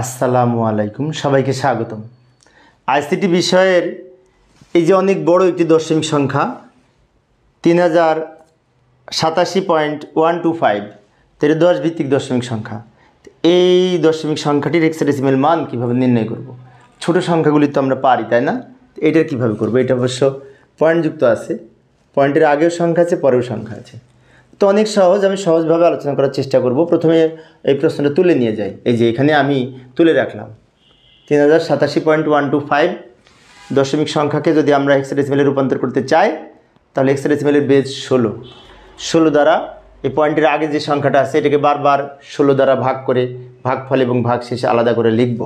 আসসালামু আলাইকুম, সবাইকে স্বাগতম। আইসিটি বিষয়ের এই যে অনেক বড় একটি দশমিক সংখ্যা 3087.125 10 ভিত্তিক দশমিক সংখ্যা। এই দশমিক সংখ্যাটির হেক্সাডেসিমাল মান কীভাবে নির্ণয় করব? ছোট সংখ্যাগুলি তো আমরা পারি, তাই না? এটার কীভাবে করব? এটা অবশ্য পয়েন্টযুক্ত আছে, পয়েন্টের আগেও সংখ্যা আছে, পরেও সংখ্যা আছে। তো অনেক সহজ, আমি সহজভাবে আলোচনা করার চেষ্টা করব। প্রথমে এই প্রশ্নটা তুলে নিয়ে যাই। এই যে এখানে আমি তুলে রাখলাম 3087.125 দশমিক সংখ্যাকে যদি আমরা হেক্সাডেসিমালে রূপান্তর করতে চাই, তাহলে হেক্সাডেসিমালের বেজ 16 দ্বারা এই পয়েন্টের আগে যে সংখ্যাটা আছে এটাকে বারবার 16 দ্বারা ভাগ করে ভাগফল এবং ভাগশেষে আলাদা করে লিখব।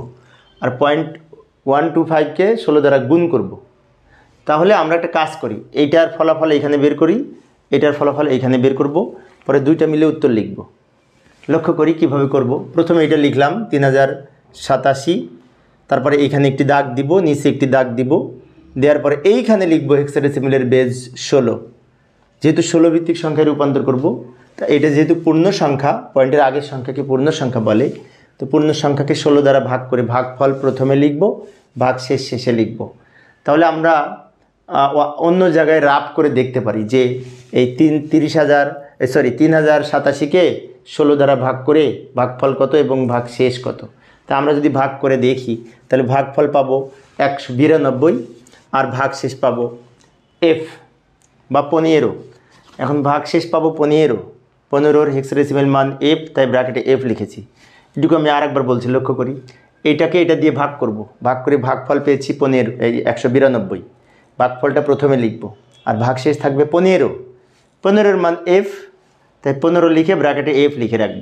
আর 0.125কে 16 দ্বারা গুণ করব। তাহলে আমরা একটা কাজ করি, এইটার ফলাফল এখানে বের করি, এটার ফলাফল এইখানে বের করব, পরে দুইটা মিলে উত্তর লিখব। লক্ষ্য করি কিভাবে করব। প্রথমে এটা লিখলাম 3087, তারপরে এইখানে একটি দাগ দিব, নিচে একটি দাগ দিব, দেওয়ার পরে এইখানে লিখব হেক্সাডেসিমালের বেজ 16। যেহেতু 16 ভিত্তিক সংখ্যায় রূপান্তর করব, তা এটা যেহেতু পূর্ণ সংখ্যা, পয়েন্টের আগের সংখ্যাকে পূর্ণ সংখ্যা বলে, তো পূর্ণ সংখ্যাকে 16 দ্বারা ভাগ করে ভাগফল প্রথমে লিখব, ভাগশেষ শেষে লিখব। তাহলে আমরা অন্য জায়গায় রাফ করে দেখতে পারি যে এই 3087কে 16 দ্বারা ভাগ করে ভাগফল কত এবং ভাগশেষ কত। তা আমরা যদি ভাগ করে দেখি তাহলে ভাগফল পাবো 192 আর ভাগশেষ পাবো এফ বা 15। এখন ভাগশেষ পাবো 15 হেক্সাডেসিমাল মান এফ, তাই ব্র্যাকেটে এফ লিখেছি। এটুকু আমি আর একবার বলছি, লক্ষ্য করি। এইটাকে এটা দিয়ে ভাগ করব, ভাগ করে ভাগফল পেয়েছি 192। ভাগফলটা প্রথমে লিখব আর ভাগশেষ থাকবে 15 মান এফ, তাই 15 লিখে ব্র্যাকেটে এফ লিখে রাখব।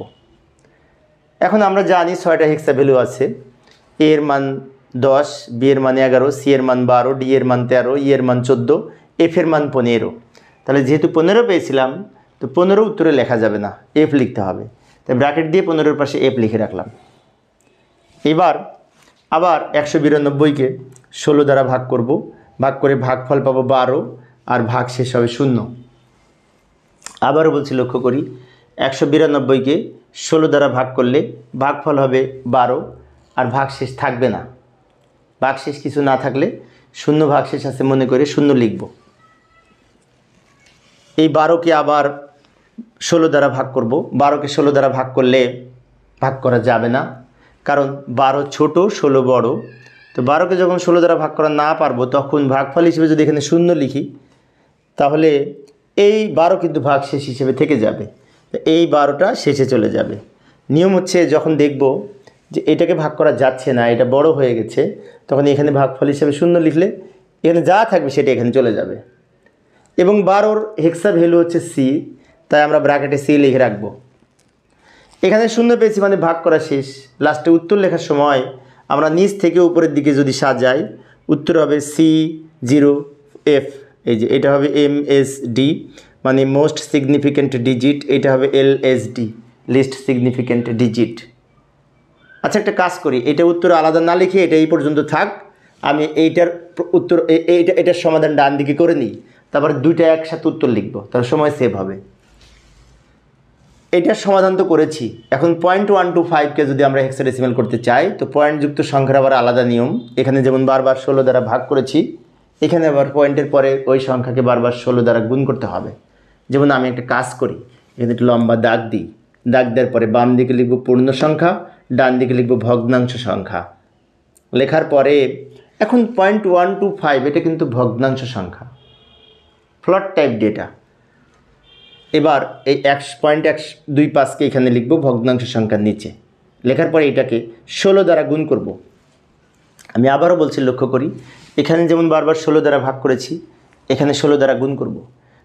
এখন আমরা জানি 6টা হেক্সা ভ্যালু আছে। এ এর মান 10, বি এর মান 11, সি এর মান 12, ডি এর মান 13, ই এর মান 14, এফ এর মান 15। তাহলে যেহেতু 15 পেয়েছিলাম, তো 15 উত্তরে লেখা যাবে না, এফ লিখতে হবে। তাই ব্র্যাকেট দিয়ে 15-এর পাশে এফ লিখে রাখলাম। এবার আবার 192কে 16 দ্বারা ভাগ করব, ভাগ করে ভাগফল পাবো 12 আর ভাগশেষ হবে 0। আবারও বলছি, লক্ষ্য করি, 192কে 16 দ্বারা ভাগ করলে ভাগফল হবে 12 আর ভাগশেষ থাকবে না। ভাগশেষ কিছু না থাকলে 0 ভাগশেষ আছে মনে করে 0 লিখব। এই 12কে আবার 16 দ্বারা ভাগ করব। 12কে 16 দ্বারা ভাগ করলে ভাগ করা যাবে না, কারণ 12 ছোট, 16 বড়। তো 12কে যখন 16 দ্বারা ভাগ করা না পারবো, তখন ভাগফল হিসেবে যদি এখানে 0 লিখি, তাহলে এই 12 কিন্তু ভাগশেষ হিসেবে থেকে যাবে। এই 12টা শেষে চলে যাবে। নিয়ম হচ্ছে, যখন দেখব যে এটাকে ভাগ করা যাচ্ছে না, এটা বড় হয়ে গেছে, তখন এখানে ভাগফল হিসেবে 0 লিখলে এখানে যা থাকবে সেটা এখানে চলে যাবে। এবং 12-র হেক্সা ভ্যালু হচ্ছে সি, তাই আমরা ব্র্যাকেটে সি লিখে রাখব। এখানে 0 পেয়েছি মানে ভাগ করা শেষ। লাস্টে উত্তর লেখার সময় আমরা নিচ থেকে উপরের দিকে যদি সাজাই, উত্তর হবে C0F। এই যে এটা হবে MSD মানে মোস্ট সিগনিফিক্যান্ট ডিজিট, এটা হবে LSD লিস্ট সিগনিফিক্যান্ট ডিজিট। আচ্ছা, একটা কাজ করি, এটা উত্তর আলাদা না লিখে এটা এই পর্যন্ত থাক, আমি এইটার উত্তর এটার সমাধান ডান দিকে করে নিই, তারপর দুইটা একসাথে উত্তর লিখব, তার সময় সেভ হবে। এটার সমাধান তো করেছি। এখন 0.125কে যদি আমরা হেক্সাডেসিমাল করতে চাই, তো পয়েন্টযুক্ত সংখ্যার আবার আলাদা নিয়ম। এখানে যেমন বারবার 16 দ্বারা ভাগ করেছি, এখানে আবার পয়েন্টের পরে ওই সংখ্যাকে বারবার 16 দ্বারা গুণ করতে হবে। যেমন আমি একটা কাজ করি, এখানে একটু লম্বা দাগ দিই। দাগ দেওয়ার পরে বাম দিকে লিখব পূর্ণ সংখ্যা, ডান দিকে লিখব ভগ্নাংশ সংখ্যা। লেখার পরে এখন 0.125 এটা কিন্তু ভগ্নাংশ সংখ্যা, ফ্লট টাইপ ডেটা। এবার এই 1.125কে এখানে লিখব ভগ্নাংশ সংখ্যার নিচে। লেখার পরে এটাকে 16 দ্বারা গুণ করব। আমি আবারও বলছি, লক্ষ্য করি, এখানে যেমন বারবার 16 দ্বারা ভাগ করেছি, এখানে 16 দ্বারা গুণ করব।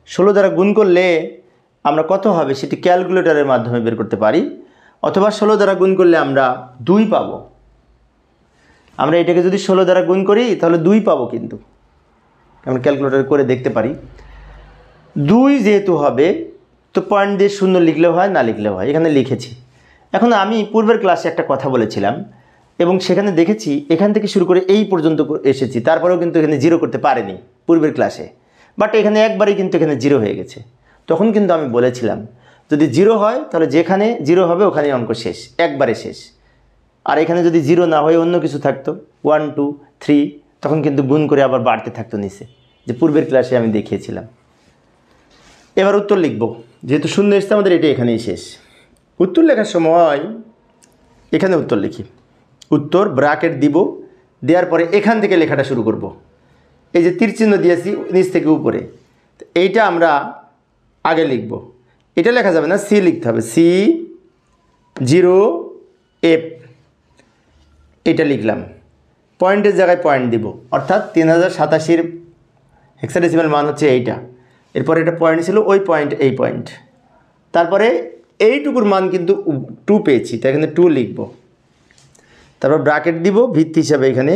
16 দ্বারা গুণ করলে আমরা কত হবে সেটি ক্যালকুলেটরের মাধ্যমে বের করতে পারি, অথবা 16 দ্বারা গুণ করলে আমরা 2 পাবো। আমরা এটাকে যদি 16 দ্বারা গুণ করি তাহলে 2 পাবো, কিন্তু আমরা ক্যালকুলেটরে করে দেখতে পারি। 2 যেহেতু হবে, তো পয়েন্ট দিয়ে 0 লিখলেও হয়, না লিখলেও হয়, এখানে লিখেছি। এখন আমি পূর্বের ক্লাসে একটা কথা বলেছিলাম এবং সেখানে দেখেছি এখান থেকে শুরু করে এই পর্যন্ত এসেছি, তারপরেও কিন্তু এখানে 0 করতে পারেনি পূর্বের ক্লাসে। বাট এখানে একবারেই কিন্তু এখানে 0 হয়ে গেছে। তখন কিন্তু আমি বলেছিলাম, যদি 0 হয় তাহলে যেখানে 0 হবে ওখানেই অঙ্ক শেষ, একবারে শেষ। আর এখানে যদি 0 না হয়ে অন্য কিছু থাকতো 1 2 3 তখন কিন্তু গুণ করে আবার বাড়তে থাকতো নিচে, যে পূর্বের ক্লাসে আমি দেখিয়েছিলাম। এবার উত্তর লিখব, যেহেতু শূন্য এসছে আমাদের এটি এখানেই শেষ। উত্তর লেখার সময় এখানে উত্তর লিখি, উত্তর ব্র্যাকেট দিব, দেওয়ার পরে এখান থেকে লেখাটা শুরু করব। এই যে তীর চিহ্ন দিয়েছি নিচ থেকে উপরে, এইটা আমরা আগে লিখব। এটা লেখা যাবে না, সি লিখতে হবে, C0F এটা লিখলাম। পয়েন্টের জায়গায় পয়েন্ট দিব, অর্থাৎ 3087-র হেক্সাডেসিমাল মান হচ্ছে এইটা। এরপরে এটা পয়েন্ট ছিল, ওই পয়েন্ট এই পয়েন্ট, তারপরে এইটুকুর মান কিন্তু 2 পেয়েছি, তাই এখানে 2 লিখব। তারপর ব্র্যাকেট দিব, ভিত্তি হিসাবে এখানে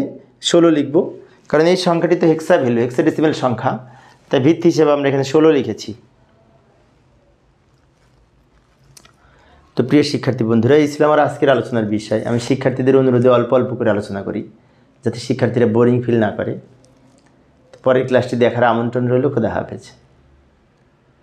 16 লিখব, কারণ এই সংখ্যাটি তো হেক্সা ভ্যালু, হেক্সাডেসিমাল সংখ্যা, তাই ভিত্তি হিসাবে আমরা এখানে 16 লিখেছি। তো প্রিয় শিক্ষার্থী বন্ধুরা, এই ছিল আমার আজকের আলোচনার বিষয়। আমি শিক্ষার্থীদের অনুরোধে অল্প অল্প করে আলোচনা করি, যাতে শিক্ষার্থীরা বোরিং ফিল না করে। পরের ক্লাসটি দেখার আমন্ত্রণ রইল। খোদা হাফেজ।